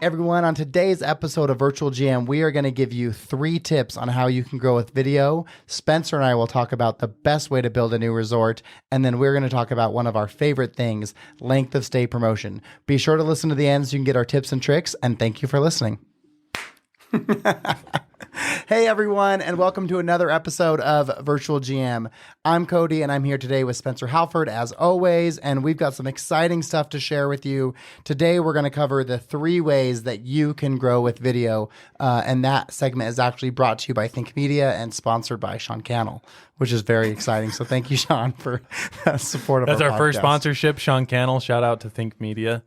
everyone. On today's episode of Virtual GM, we are going to give you 3 tips on how you can grow with video. Spencer and I will talk about the best way to build a new resort, and then we're going to talk about one of our favorite things, length of stay promotion. Be sure to listen to the end so you can get our tips and tricks, and thank you for listening. Hey everyone, and welcome to another episode of Virtual GM. I'm Cody, and I'm here today with Spencer Halford as always, and we've got some exciting stuff to share with you. Today we're going to cover the 3 ways that you can grow with video, and that segment is actually brought to you by Think Media and sponsored by Sean Cannell, which is very exciting. So thank you, Sean, for support of That's our podcast. first sponsorship, Sean Cannell. Shout out to Think Media.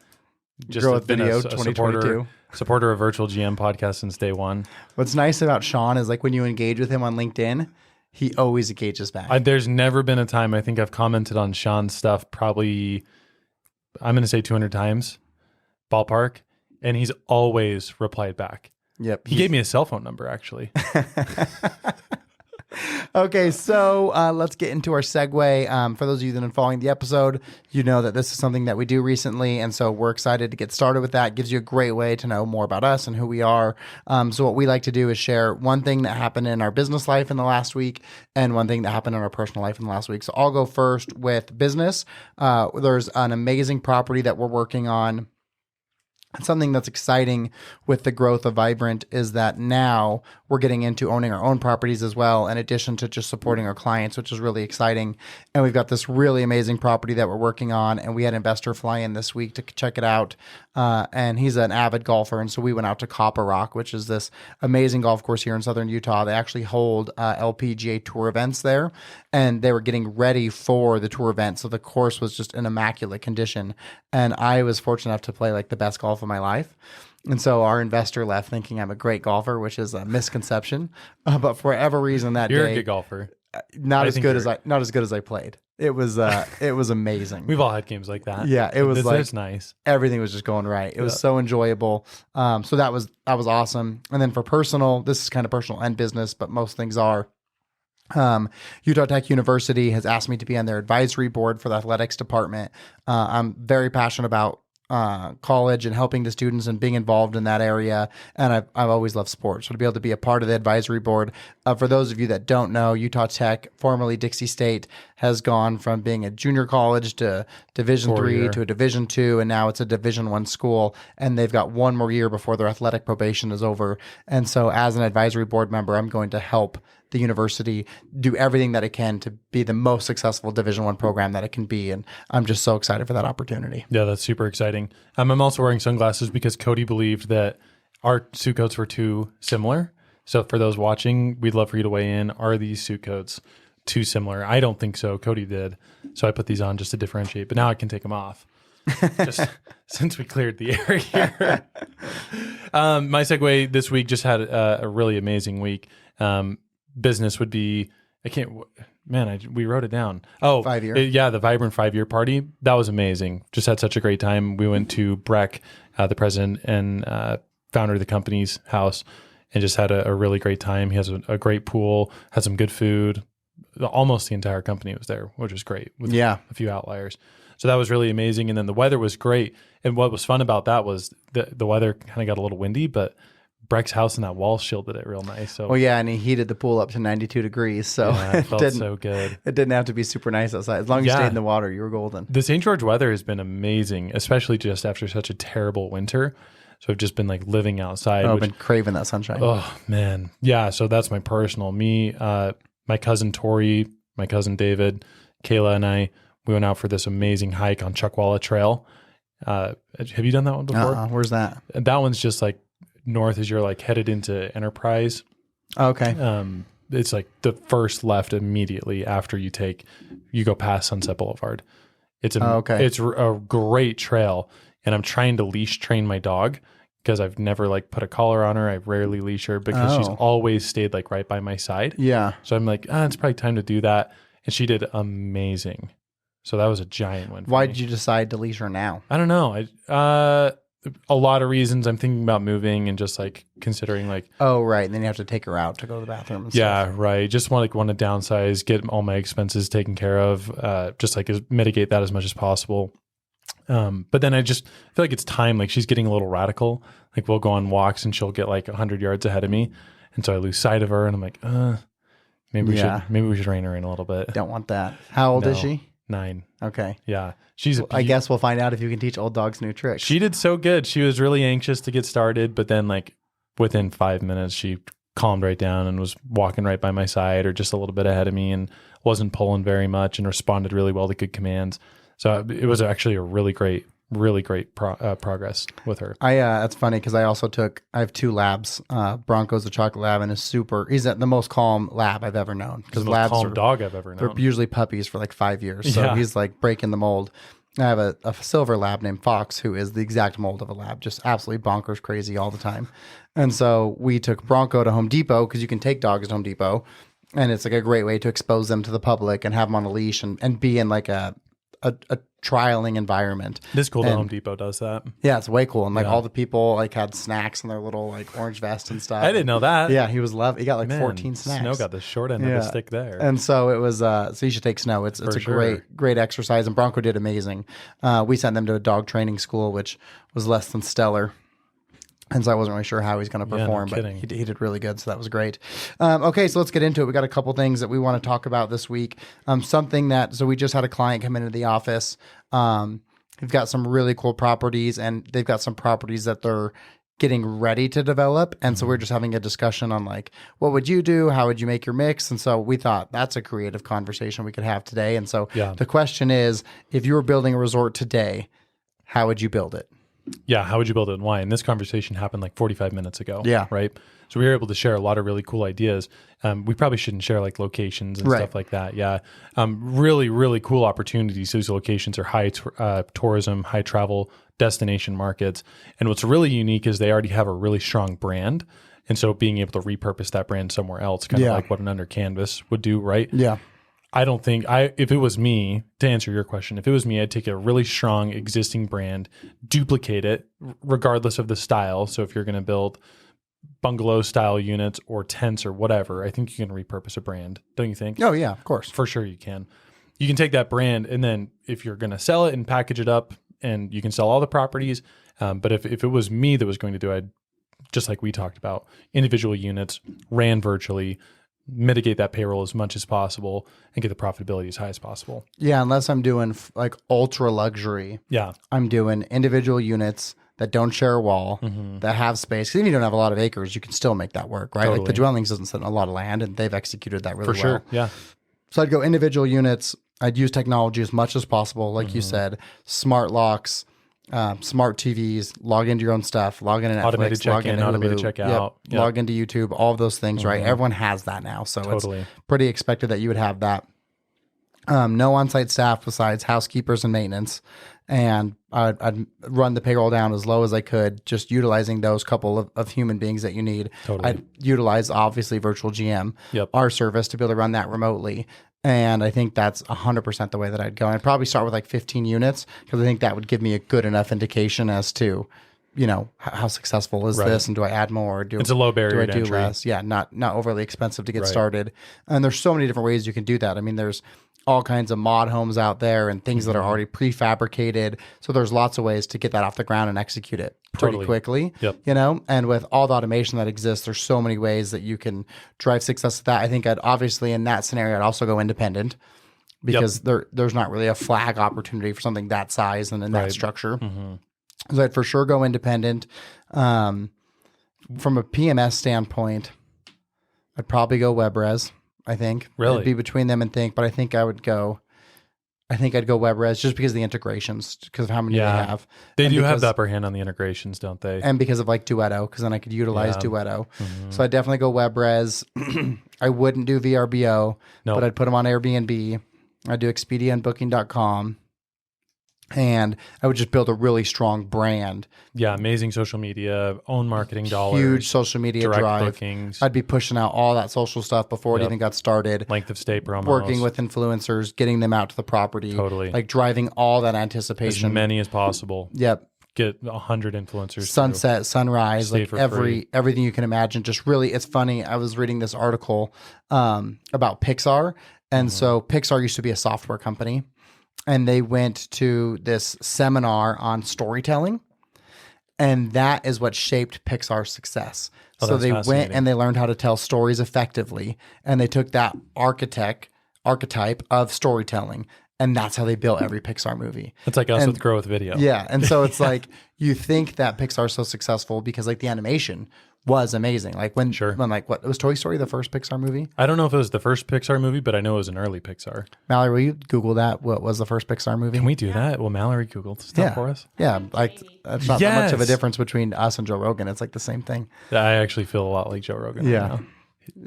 Just grow with video 2022. Supporter of Virtual GM podcast since day one. What's nice about Sean is like when you engage with him on LinkedIn, he always engages back. There's never been a time I think I've commented on Sean's stuff probably, I'm going to say 200 times, ballpark, and he's always replied back. Yep. He gave me a cell phone number, actually. Okay, so let's get into our segue. For those of you that have been following the episode, you know that this is something that we do recently, and so we're excited to get started with that. It gives you a great way to know more about us and who we are. So what we like to do is share one thing that happened in our business life in the last week and one thing that happened in our personal life in the last week. So I'll go first with business. There's an amazing property that we're working on. And something that's exciting with the growth of Vibrant is that now we're getting into owning our own properties as well, in addition to just supporting our clients, which is really exciting. And we've got this really amazing property that we're working on, and we had an investor fly in this week to check it out. And he's an avid golfer, and so we went out to Copper Rock, which is this amazing golf course here in southern Utah. They actually hold LPGA tour events there, and they were getting ready for the tour event, so the course was just in immaculate condition. And I was fortunate enough to play like the best golf of my life. And so our investor left thinking I'm a great golfer, which is a misconception. But for whatever reason that You're day, a good golfer. not as good as I played. It was amazing. We've all had games like that. Yeah, it was That's nice. Everything was just going right. It was so enjoyable. So that was awesome. And then for personal, this is kind of personal and business, but most things are. Utah Tech University has asked me to be on their advisory board for the athletics department. I'm very passionate about college and helping the students and being involved in that area. And I've always loved sports. So to be able to be a part of the advisory board, for those of you that don't know, Utah Tech, formerly Dixie State, has gone from being a junior college to Division III to a Division II, and now it's a Division I school. And they've got one more year before their athletic probation is over. And so as an advisory board member, I'm going to help the university do everything that it can to be the most successful Division I program that it can be. And I'm just so excited for that opportunity. Yeah, that's super exciting. I'm also wearing sunglasses because Cody believed that our suit coats were too similar. So for those watching, we'd love for you to weigh in. Are these suit coats too similar? I don't think so. Cody did. So I put these on just to differentiate, but now I can take them off. Just since we cleared the air here. My segue this week just had a really amazing week. Business would be, we wrote it down. Oh, 5 year. The Vibrant 5-year party. That was amazing. Just had such a great time. We went to Breck, the president and founder of the company's house, and just had a really great time. He has a great pool, had some good food. Almost the entire company was there, which was great with a few outliers. So that was really amazing. And then the weather was great. And what was fun about that was the weather kind of got a little windy, but Breck's house and that wall shielded it real nice. So, and he heated the pool up to 92 degrees. So it felt so good. It didn't have to be super nice outside. As long as you stayed in the water, you were golden. The St. George weather has been amazing, especially just after such a terrible winter. So I've just been like living outside. I've been craving that sunshine. Oh, man. Yeah. So that's my personal. Me, my cousin Tori, my cousin David, Kayla, and I, we went out for this amazing hike on Chuckwalla Trail. Have you done that one before? Where's that? That one's just like north as you're like headed into Enterprise. Okay. It's like the first left immediately after you go past Sunset Boulevard. It's a great trail, and I'm trying to leash train my dog because I've never like put a collar on her. I rarely leash her because she's always stayed like right by my side. Yeah. So I'm like, it's probably time to do that. And she did amazing. So that was a giant win. Why did you decide to leash her now? I don't know. A lot of reasons. I'm thinking about moving and just like considering like. Oh, right. And then you have to take her out to go to the bathroom and stuff. Right. Just want to downsize, get all my expenses taken care of, just like mitigate that as much as possible. But then I just feel like it's time. Like she's getting a little radical. Like we'll go on walks and she'll get like 100 yards ahead of me. And so I lose sight of her and I'm like, maybe we should rein her in a little bit. Don't want that. How old is she? 9. Okay. Yeah. I guess we'll find out if you can teach old dogs new tricks. She did so good. She was really anxious to get started, but then like within 5 minutes, she calmed right down and was walking right by my side or just a little bit ahead of me and wasn't pulling very much and responded really well to good commands. So it was actually a really great progress with her. That's funny because I have 2 labs. Bronco's a chocolate lab and he's the most calm lab I've ever known. Because the most calm dog I've ever known. They're usually puppies for like 5 years. So he's like breaking the mold. I have a silver lab named Fox who is the exact mold of a lab, just absolutely bonkers crazy all the time. And so we took Bronco to Home Depot because you can take dogs to Home Depot and it's like a great way to expose them to the public and have them on a leash and be in like a trialing environment. This cool that Home Depot does that. Yeah, it's way cool. And like all the people like had snacks in their little like orange vest and stuff. I didn't know that. Yeah, he got like 14 snacks. Snow got the short end of the stick there. And so it was so you should take Snow. It's a great exercise and Bronco did amazing. We sent them to a dog training school which was less than stellar. And so I wasn't really sure how he's going to perform, but he did really good. So that was great. Okay, so let's get into it. We got a couple things that we want to talk about this week. So we just had a client come into the office. We've got some really cool properties and they've got some properties that they're getting ready to develop. And so we're just having a discussion on like, what would you do? How would you make your mix? And so we thought that's a creative conversation we could have today. And so the question is, if you were building a resort today, how would you build it? Yeah, how would you build it and why? And this conversation happened like 45 minutes ago. Yeah. Right? So we were able to share a lot of really cool ideas. We probably shouldn't share like locations and stuff like that. Yeah. Really, really cool opportunities. Those locations are high tourism, high travel destination markets. And what's really unique is they already have a really strong brand. And so being able to repurpose that brand somewhere else, kind of like what an under canvas would do, right? Yeah. I don't think if it was me, to answer your question, if it was me, I'd take a really strong existing brand, duplicate it regardless of the style. So if you're going to build bungalow style units or tents or whatever, I think you can repurpose a brand. Don't you think? Oh yeah, of course. For sure you can. You can take that brand and then if you're going to sell it and package it up and you can sell all the properties. But if it was me that was going to do it, just like we talked about, individual units, ran virtually, mitigate that payroll as much as possible and get the profitability as high as possible. Yeah, unless I'm doing like ultra luxury. Yeah. I'm doing individual units that don't share a wall, that have space. 'Cause even if you don't have a lot of acres, you can still make that work, right? Totally. Like the dwellings doesn't sit in a lot of land and they've executed that really For sure. well. Yeah. So I'd go individual units. I'd use technology as much as possible. Like you said, smart locks, smart TVs, log into your own stuff, log into Netflix, Automated check-in, automated check-out. Yep. Log into YouTube, all of those things, right? Everyone has that now. So it's pretty expected that you would have that. No on-site staff besides housekeepers and maintenance. And I'd run the payroll down as low as I could, just utilizing those couple of human beings that you need. Totally. I'd utilize, obviously, Virtual GM, our service, to be able to run that remotely. And I think that's 100% the way that I'd go. And I'd probably start with like 15 units because I think that would give me a good enough indication as to, you know, how successful is this and do I add more? Or it's a low barrier do I to do entry. less? Yeah, not overly expensive to get started. And there's so many different ways you can do that. I mean, there's all kinds of mod homes out there and things that are already prefabricated. So there's lots of ways to get that off the ground and execute it pretty quickly, you know, and with all the automation that exists, there's so many ways that you can drive success with that. I think I'd obviously in that scenario, I'd also go independent because there's not really a flag opportunity for something that size and in that structure. So I'd for sure go independent. From a PMS standpoint, I'd probably go WebRes. I think it'd be between them and Think, but I think I'd go WebRes just because of the integrations, because of how many they have. They do have the upper hand on the integrations, don't they? And because of like Duetto, because then I could utilize Duetto. So I'd definitely go WebRes. I wouldn't do VRBO, but I'd put them on Airbnb. I'd do Expedia and Booking.com. And I would just build a really strong brand. Yeah, amazing social media, own marketing dollars. Huge social media direct drive. bookings. I'd be pushing out all that social stuff before it even got started. Length of stay promos. Working with influencers, getting them out to the property. Totally. Like driving all that anticipation. As many as possible. Yep. Get 100 influencers. Sunset, sunrise, Stay like for free. everything you can imagine. Just really, it's funny. I was reading this article about Pixar. And so Pixar used to be a software company. and they went to this seminar on storytelling. And that is what shaped Pixar's success. Oh, so that's they went fascinating. and they learned how to tell stories effectively. And they took that archetype of storytelling. And that's how they built every Pixar movie. It's like us with Grow with Video. Yeah. And so it's like, you think that Pixar's so successful because like the animation was amazing. Like when like, what was Toy Story the first Pixar movie? I don't know if it was the first Pixar movie, but I know it was an early Pixar. Mallory, will you Google that? What was the first Pixar movie? Can we do that? Well, Mallory Googled stuff for us. Yeah. Like it's not that much of a difference between us and Joe Rogan. It's like the same thing. I actually feel a lot like Joe Rogan right now.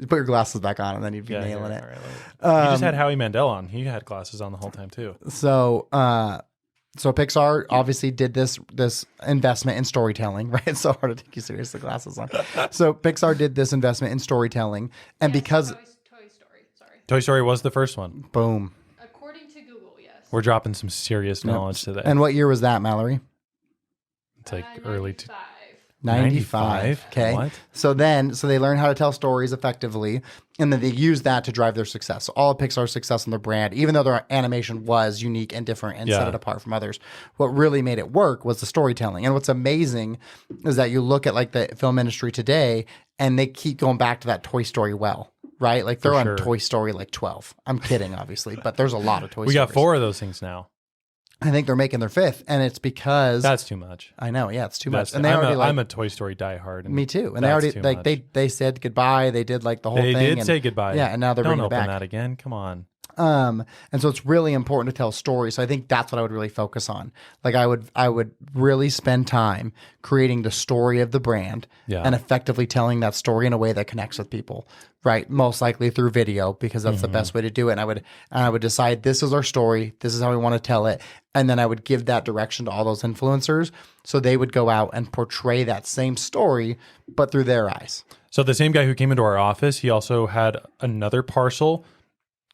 Put your glasses back on and then you'd be nailing it. Right, you just had Howie Mandel on. He had glasses on the whole time too. So Pixar obviously did this investment in storytelling, right? It's so hard to take you seriously, glasses on. So Pixar did this investment in storytelling, and because Toy Story, sorry. Toy Story was the first one. Boom. According to Google, yes. We're dropping some serious knowledge today. And what year was that, Mallory? It's like early 95. Okay. What? So they learn how to tell stories effectively, and then they use that to drive their success. So all of Pixar's success on their brand, even though their animation was unique and different and set it apart from others, what really made it work was the storytelling. And what's amazing is that you look at like the film industry today, and they keep going back to that Toy Story well. Right? Like they're on Toy Story like 12. I'm kidding, obviously, but there's a lot of Toy Stories. We got 4 of those things now. I think they're making their 5th, and it's because that's too much. I know, yeah, it's too much. And I'm a Toy Story diehard. Me too. And they already like they said goodbye. They did like the whole thing. They did say goodbye. Yeah, and now they're bringing it back. Don't open that again. Come on. And so it's really important to tell stories. So I think that's what I would really focus on. Like I would really spend time creating the story of the brand and effectively telling that story in a way that connects with people, right? Most likely through video, because that's the best way to do it. And I would decide this is our story. This is how we want to tell it. And then I would give that direction to all those influencers. So they would go out and portray that same story, but through their eyes. So the same guy who came into our office, he also had another parcel,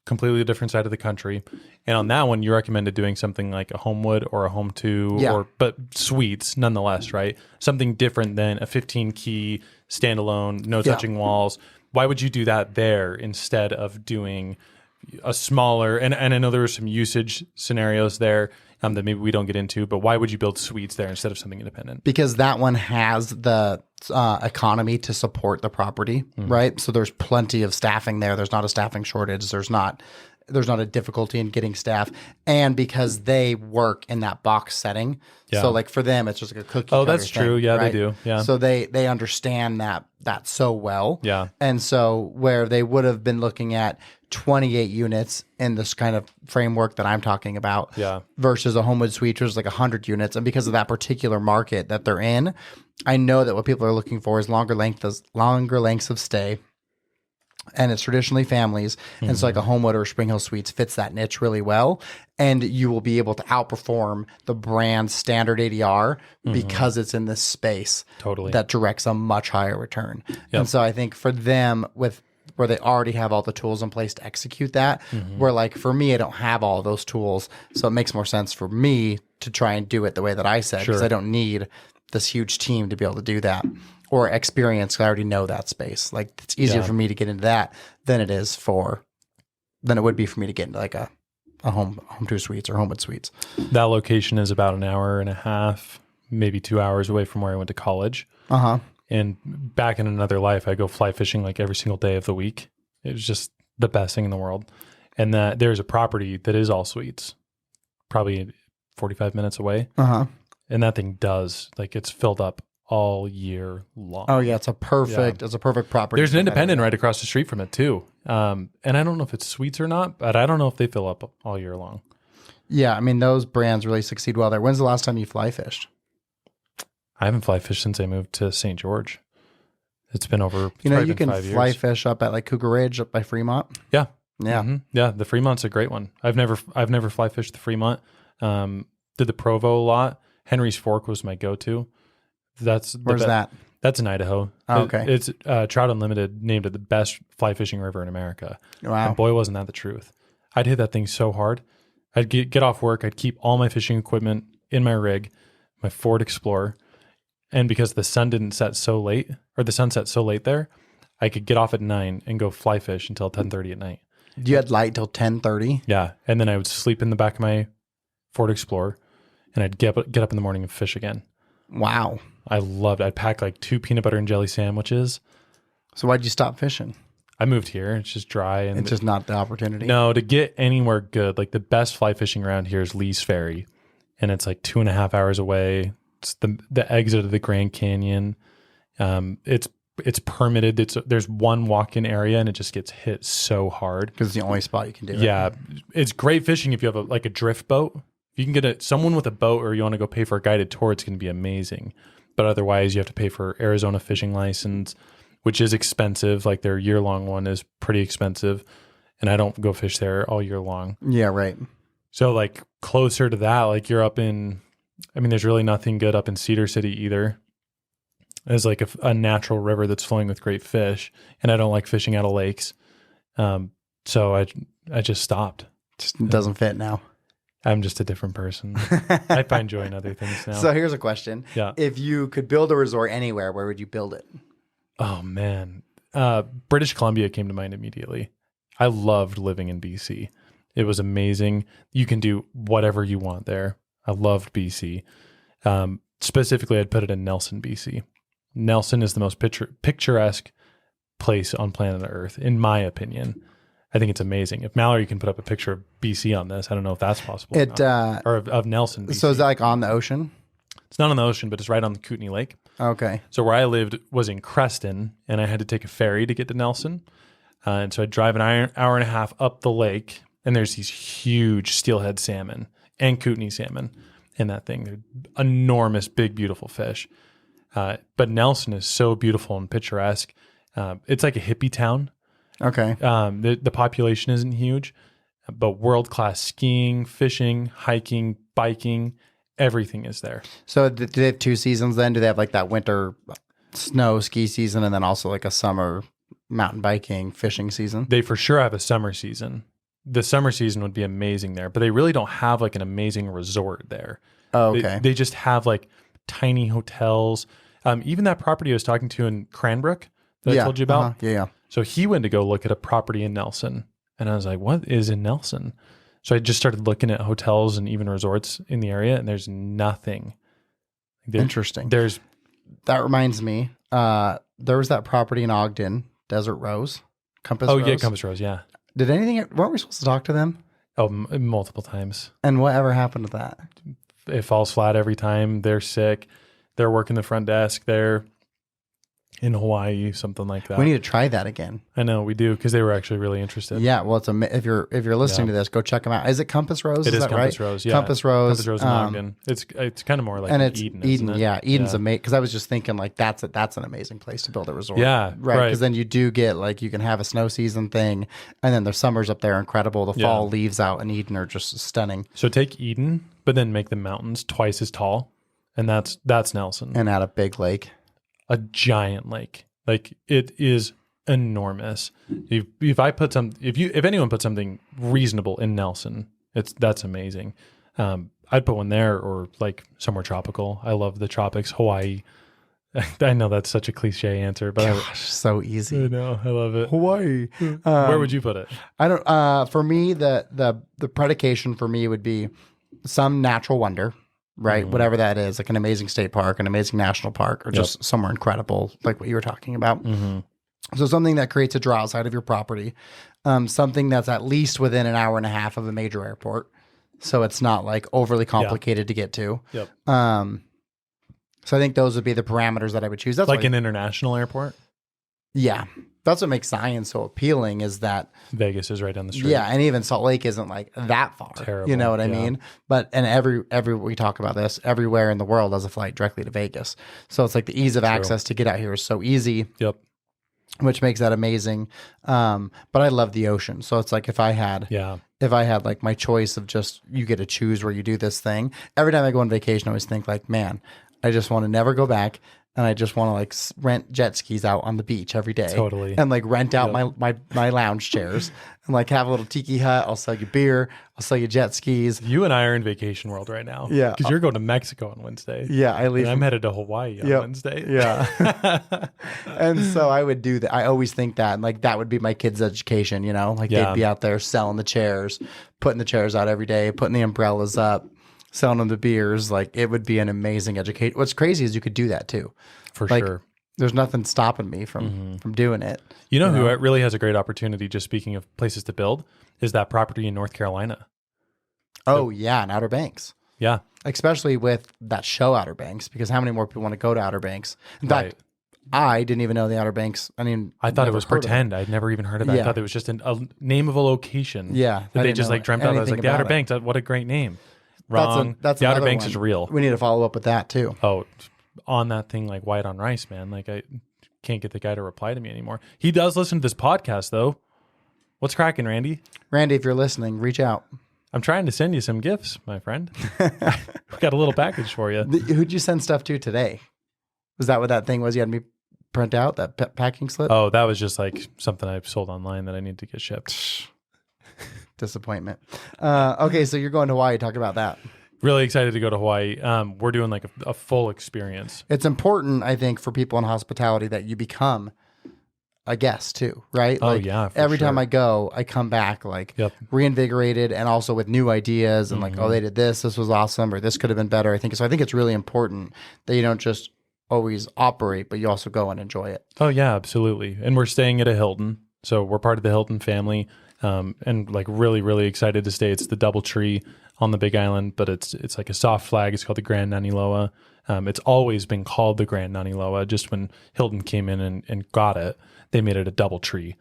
completely different side of the country, and on that one you recommended doing something like a Homewood or a Home 2 but suites nonetheless, right? Something different than a 15 key standalone, no touching walls. Why would you do that there instead of doing a smaller, and I know there were some usage scenarios there that maybe we don't get into, but why would you build suites there instead of something independent? Because that one has the economy to support the property, right? So there's plenty of staffing there. There's not a staffing shortage. There's not a difficulty in getting staff. And because they work in that box setting. Yeah. So like for them, it's just like a cookie cutter that's thing, true. Yeah, right? they do. Yeah. So they understand that so well. Yeah. And so where they would have been looking at 28 units in this kind of framework that I'm talking about versus a Homewood Suite, which is like 100 units. And because of that particular market that they're in, I know that what people are looking for is longer lengths of stay. And it's traditionally families. And so like a Homewood or Spring Hill Suites fits that niche really well. And you will be able to outperform the brand standard ADR because it's in this space that directs a much higher return. Yep. And so I think for them, where they already have all the tools in place to execute that, where like for me, I don't have all those tools. So it makes more sense for me to try and do it the way that I said, because I don't need this huge team to be able to do that. Or experience, because I already know that space. Like it's easier for me to get into that than it would be for me to get into like a home 2 suites or Homewood Suites. That location is about an hour and a half, maybe 2 hours away from where I went to college. And back in another life, I go fly fishing like every single day of the week. It was just the best thing in the world. And that there's a property that is all suites, probably 45 minutes away. And that thing it's filled up all year long. Oh yeah, it's a perfect property. There's an independent right across the street from it too. And I don't know if it's suites or not, but I don't know if they fill up all year long. Yeah, I mean those brands really succeed well there. When's the last time you fly fished? I haven't fly fished since I moved to St. George. It's been over. You can fly fish up at like Cougar Ridge up by Fremont. Yeah, yeah, yeah. The Fremont's a great one. I've never fly fished the Fremont. Did the Provo a lot. Henry's Fork was my go-to. Where's that? That's in Idaho. Oh, okay. It's Trout Unlimited named it the best fly fishing river in America. Wow. And boy, wasn't that the truth. I'd hit that thing so hard. I'd get off work. I'd keep all my fishing equipment in my rig, my Ford Explorer. And because the sun set so late there, I could get off at 9 and go fly fish until 10:30 at night. You had light till 10:30? Yeah. And then I would sleep in the back of my Ford Explorer, and I'd get up in the morning and fish again. Wow. I'd pack like 2 peanut butter and jelly sandwiches. So why'd you stop fishing? I moved here. It's just dry. And It's just not the opportunity. no, to get anywhere good, like the best fly fishing around here is Lee's Ferry. And it's like 2.5 hours away. It's the exit of the Grand Canyon. It's permitted. There's one walk-in area and it just gets hit so hard. Because it's the only spot you can do it. Yeah. It's great fishing if you have a drift boat. If you can get someone with a boat or you want to go pay for a guided tour, it's going to be amazing. But otherwise you have to pay for Arizona fishing license, which is expensive. Like their year-long one is pretty expensive. And I don't go fish there all year long. Yeah, right. So like closer to that, like you're up in, there's really nothing good up in Cedar City either. There's like a natural river that's flowing with great fish. And I don't like fishing out of lakes. So I just stopped. Just doesn't fit now. I'm just a different person. I find joy in other things now. So here's a question. Yeah. If you could build a resort anywhere, where would you build it? Oh man. British Columbia came to mind immediately. I loved living in BC. It was amazing. You can do whatever you want there. I loved BC. Specifically, I'd put it in Nelson, BC. Nelson is the most picturesque place on planet Earth, in my opinion. I think it's amazing. If Mallory can put up a picture of BC on this, I don't know if that's possible. Or of Nelson, BC. So is that like on the ocean? It's not on the ocean, but it's right on the Kootenay Lake. Okay. So where I lived was in Creston, and I had to take a ferry to get to Nelson. And so I'd drive an hour and a half up the lake, and there's these huge steelhead salmon and Kootenay salmon in that thing. They're enormous, big, beautiful fish. But Nelson is so beautiful and picturesque. It's like a hippie town. Okay. The population isn't huge, but world-class skiing, fishing, hiking, biking, everything is there. So do they have 2 seasons then? Do they have like that winter snow ski season and then also like a summer mountain biking, fishing season? They for sure have a summer season. The summer season would be amazing there, but they really don't have like an amazing resort there. Oh, okay. They just have like tiny hotels. Even that property I was talking to in Cranbrook that I told you about. Yeah. So he went to go look at a property in Nelson. And I was like, what is in Nelson? So I just started looking at hotels and even resorts in the area, and there's nothing. Interesting. That reminds me, there was that property in Ogden, Desert Rose, Compass Rose. Oh, yeah, Compass Rose, yeah. Weren't we supposed to talk to them? Oh, multiple times. And whatever happened to that? It falls flat every time. They're sick. They're working the front desk. They're in Hawaii, something like that. We need to try that again. I know we do, because they were actually really interested. Yeah, well, if you're listening to this, go check them out. Is it Compass Rose? It is that Compass right? Rose. Yeah, Compass Rose. Compass Rose in Ogden. It's kind of more like and it's Eden. Eden. Isn't it? Yeah, Eden's amazing. Because I was just thinking like that's an amazing place to build a resort. Yeah, right. Because then you do get like you can have a snow season thing, and then the summers up there are incredible. The fall leaves out in Eden are just stunning. So take Eden, but then make the mountains twice as tall, and that's Nelson. And add a big lake, a giant lake. Like it is enormous. If anyone put something reasonable in Nelson, that's amazing. I'd put one there or like somewhere tropical. I love the tropics, Hawaii. I know that's such a cliche answer, but so easy. I know, I love it. Hawaii. Where would you put it? I don't. For me, the predication for me would be some natural wonder. Right, whatever that is, like an amazing state park, an amazing national park, or just somewhere incredible, like what you were talking about. Mm-hmm. So something that creates a draw outside of your property, something that's at least within an hour and a half of a major airport, so it's not like overly complicated to get to. Yep. So I think those would be the parameters that I would choose. That's like an international airport. Yeah, that's what makes Zion so appealing is that Vegas is right down the street. Yeah, and even Salt Lake isn't like that far. Terrible. You know what I mean? But and every we talk about this, everywhere in the world has a flight directly to Vegas. So it's like the ease of access to get out here is so easy. Yep. Which makes that amazing. But I love the ocean. So it's like if I had like my choice of just you get to choose where you do this thing. Every time I go on vacation, I always think like, man, I just want to never go back. And I just want to like rent jet skis out on the beach every day. Totally. And like rent out my lounge chairs and like have a little tiki hut. I'll sell you beer. I'll sell you jet skis. You and I are in vacation world right now. Yeah. Because you're going to Mexico on Wednesday. Yeah. I leave. And I'm headed to Hawaii on Wednesday. Yeah. And so I would do that. I always think that and like that would be my kids' education, you know, like they'd be out there selling the chairs, putting the chairs out every day, putting the umbrellas up. selling them the beers. Like it would be an amazing education. What's crazy is you could do that too. For Like, sure. There's nothing stopping me from doing it. You know who really has a great opportunity, just speaking of places to build, is that property in North Carolina. Oh, yeah, in Outer Banks. Yeah. Especially with that show Outer Banks, because how many more people want to go to Outer Banks? In fact, I didn't even know the Outer Banks. I mean, I thought it was pretend. I'd never even heard of it. Yeah. I thought it was just a name of a location. Yeah. That I they didn't just know like dreamt up. I was like, the anything Outer about it. Banks, what a great name. Wrong. That's the Outer another Banks one. is real. We need to follow up with that too. Oh, on that thing like white on rice, man. Like I can't get the guy to reply to me anymore. He does listen to this podcast though. What's cracking, Randy? Randy, if you're listening, reach out. I'm trying to send you some gifts, my friend. We got a little package for you. Who'd you send stuff to today? Was that what that thing was? You had me print out that packing slip? Oh, that was just like something I sold online that I need to get shipped. Disappointment. Okay, so you're going to Hawaii. Talk about that. Really excited to go to Hawaii. We're doing like a full experience. It's important, I think, for people in hospitality that you become a guest too, right? Oh, Like, yeah, for every sure. time I go, I come back like Yep. reinvigorated and also with new ideas and like, oh, they did this was awesome, or this could have been better. I think it's really important that you don't just always operate, but you also go and enjoy it. Oh yeah, absolutely. And we're staying at a Hilton. So we're part of the Hilton family. And like really, really excited to stay. It's the DoubleTree on the Big Island, but it's like a soft flag. It's called the Grand Naniloa. It's always been called the Grand Naniloa. Just when Hilton came in and got it, they made it a DoubleTree.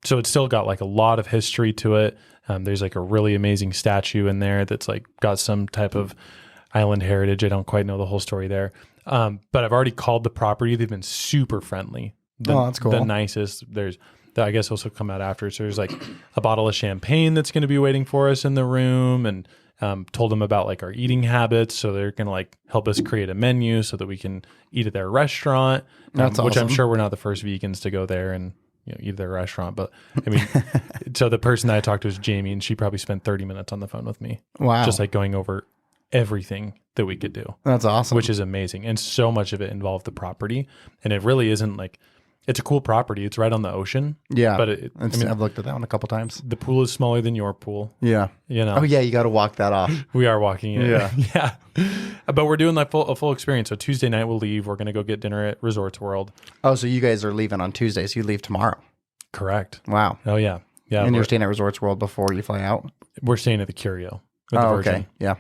So it's still got like a lot of history to it. There's like a really amazing statue in there that's like got some type of island heritage. I don't quite know the whole story there. But I've already called the property. They've been super friendly. Oh, that's cool. The nicest. There's, I guess, also come out after. So there's like a bottle of champagne that's going to be waiting for us in the room, and told them about like our eating habits. So they're going to like help us create a menu so that we can eat at their restaurant, That's which I'm awesome. sure we're not the first vegans to go there and eat at their restaurant. But I mean, so the person that I talked to is Jamie, and she probably spent 30 minutes on the phone with me. Wow. Just like going over everything that we could do, That's awesome. which is amazing. And so much of it involved the property. And it really isn't like, it's a cool property. It's right on the ocean. yeah. But I've looked at that one a couple times. the pool is smaller than your pool. Yeah. Oh yeah, you got to walk that off. We are walking in. Yeah. Yeah. But we're doing like a full experience. So Tuesday night we'll leave. We're going to go get dinner at Resorts World. Oh, so you guys are leaving on Tuesday, so you leave tomorrow. Correct. Wow. Oh yeah. Yeah. And we're, you're staying at Resorts World before you fly out? we're staying at the Curio. With the Oh, Virgin. okay. Yeah.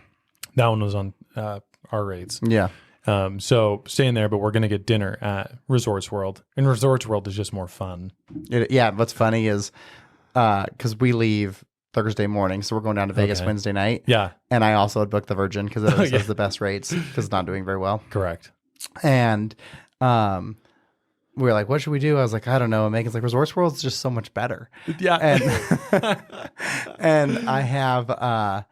That one was on our rates. Yeah. So staying there, but we're going to get dinner at Resorts World. And Resorts World is just more fun. Yeah. What's funny is because we leave Thursday morning, so we're going down to Vegas Okay. Wednesday night. Yeah. And I also had booked the Virgin because it always yeah. has the best rates because it's not doing very well. Correct. And we were like, what should we do? I was like, I don't know. And Megan's like, Resorts World's just so much better. Yeah. And and I have the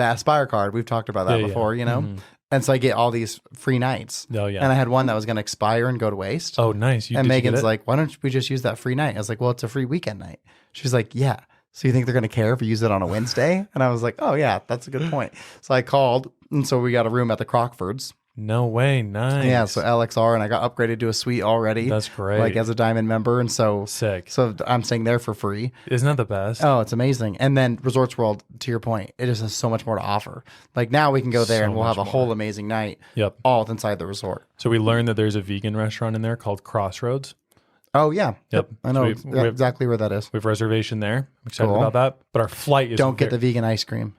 Aspire card. We've talked about that Yeah, before, yeah. you know? And so I get all these free nights. Oh yeah. And I had one that was going to expire and go to waste. Oh, nice. And did you get Megan's it? like, why don't we just use that free night? I was like, well, it's a free weekend night. She's like, yeah. So you think they're going to care if we use it on a Wednesday? And I was like, oh, yeah, that's a good point. So I called. And so we got a room at the Crockfords. No way. Nice. Yeah. So LXR. And I got upgraded to a suite already. That's great. Like as a Diamond member. And so Sick. I'm staying there for free. Isn't that the best? Oh, it's amazing. And then Resorts World, to your point, it just has so much more to offer. Like now we can go there So and we'll have a much whole amazing night Yep. all inside the resort. So we learned that there's a vegan restaurant in there called Crossroads. Oh, yeah. Yep. I know So we have- exactly where that is. We have reservation there. I'm excited Cool. about that. But our flight is Don't get the vegan ice cream.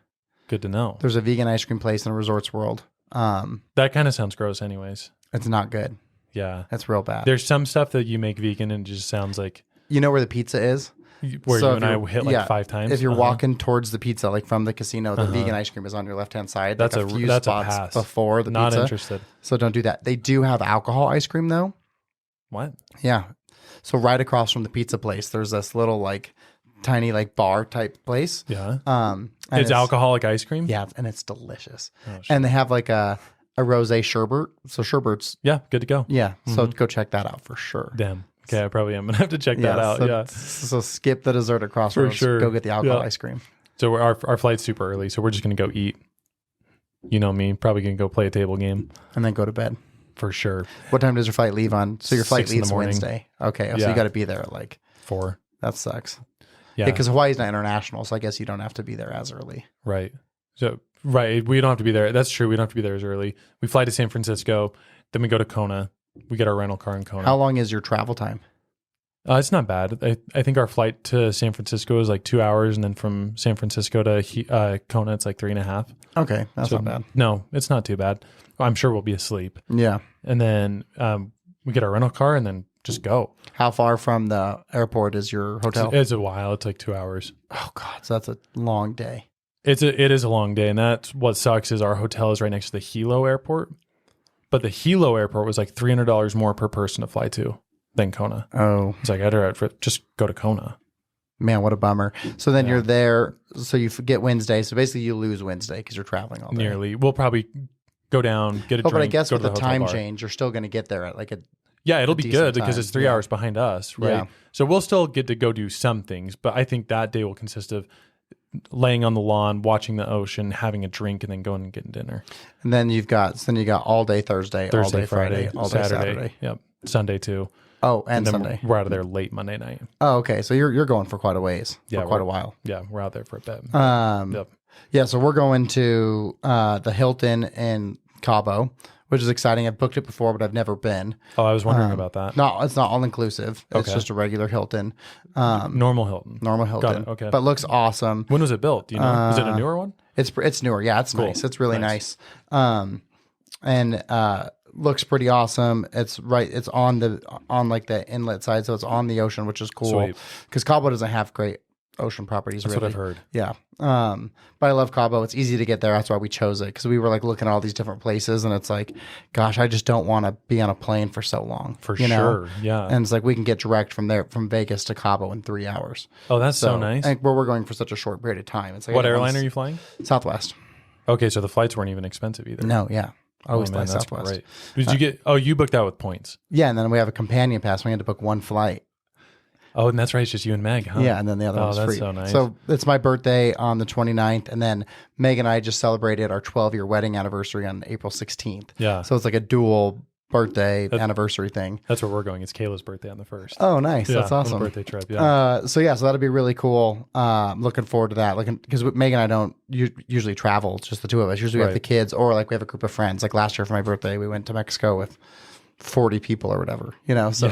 good to know. There's a vegan ice cream place in Resorts World. That kind of sounds gross anyways. It's not good. Yeah. That's real bad. There's some stuff that you make vegan and it just sounds like You know where the pizza is? where So you if and I you're- hit like yeah, 5 times. If you're Uh-huh. walking towards the pizza, like from the casino, the vegan ice cream is on your left-hand side. That's like a- few that's a spots pass. before the Not pizza. interested. So don't do that. They do have alcohol ice cream though. What? Yeah. So right across from the pizza place, there's this little like tiny like bar type place. Yeah. And It's alcoholic ice cream? Yeah, and it's delicious. Oh, shit. And they have like a rosé sherbet. So sherbet's Yeah, good to go. yeah. So go check that out for sure. Damn. Okay, I probably am gonna have to check that out. So, Yeah. So skip the dessert at Crossroads. sure. Go get the alcohol Yeah. ice cream. So our flight's super early, so we're just gonna go eat. You know me, probably gonna go play a table game And then go to bed. for sure. What time does your flight leave on? So your flight 6 in the leaves morning. Wednesday. Okay. So Yeah. you got to be there at like, 4. that sucks. Yeah. Because Hawaii's not international. So I guess you don't have to be there as early. Right. So Right. We don't have to be there. That's true. We don't have to be there as early. We fly to San Francisco, then we go to Kona. We get our rental car in Kona. How long is your travel time? It's not bad. I think our flight to San Francisco is like 2 hours, and then from San Francisco to Kona, it's like 3.5. Okay, that's not bad. No, it's not too bad. I'm sure we'll be asleep. Yeah. And then we get our rental car and then just go. How far from the airport is your hotel? It's a while. It's like 2 hours. Oh God, so that's a long day. It is a long day, and that's what sucks is our hotel is right next to the Hilo airport. But the Hilo airport was like $300 more per person to fly to than Kona. Oh, It's like I'd rather just go to Kona. man, what a bummer. So then you're there. So you forget Wednesday. So basically, you lose Wednesday because you're traveling all day. Nearly. We'll probably go down, get a drink. But I guess go with to the hotel time bar. change, you're still going to get there at like a. Yeah, it'll be decent good because time. it's 3 Yeah. hours behind us, right? Yeah. So we'll still get to go do some things, but I think that day will consist of laying on the lawn, watching the ocean, having a drink, and then going and getting dinner. And then you got all day Thursday, all day Friday, all day Saturday. Yep. Sunday too. Oh, and then Sunday. We're out of there late Monday night. Oh, okay. So you're going for quite a ways, Yeah, for quite a while. Yeah, we're out there for a bit. Yep. Yeah, so we're going to the Hilton in Cabo, which is exciting. I've booked it before, but I've never been. Oh, I was wondering about that. No, it's not all inclusive. It's Okay. just a regular Hilton, Normal Hilton. normal Hilton. it, okay. But looks awesome. When was it built? Do you know? Is it a newer one? It's newer. Yeah, it's Cool. nice. It's really Nice. nice. And looks pretty awesome. It's on like the inlet side, so it's on the ocean, which is cool. Sweet. Because Cabo doesn't have great ocean properties. That's really. what I've heard. Yeah. But I love Cabo. It's easy to get there. That's why we chose it, because we were like looking at all these different places, and it's like, gosh, I just don't want to be on a plane for so long. For you know? sure. Yeah. And it's like we can get direct from Vegas to Cabo in 3 hours. Oh, that's so nice. And we're going for such a short period of time. It's like What airline are you flying? Southwest. Okay, so the flights weren't even expensive either. No, yeah. Always Oh, fly man, that's Southwest. great. Did you get? Oh, you booked that with points. Yeah, and then we have a companion pass. We had to book one flight. Oh, and that's right. It's just you and Meg, huh? Yeah, and then the other Oh, one's that's free. so nice. So it's my birthday on the 29th, and then Meg and I just celebrated our 12-year wedding anniversary on April 16th. Yeah. So it's like a dual birthday anniversary thing. That's where we're going. It's Kayla's birthday on the 1st. Oh, nice. Yeah, That's awesome. little birthday trip. Yeah. So that'll be really cool. Looking forward to that. Because Meg and I don't usually travel, it's just the two of us. Usually we have Right. the kids, or like we have a group of friends. Like last year for my birthday, we went to Mexico with 40 people or whatever, so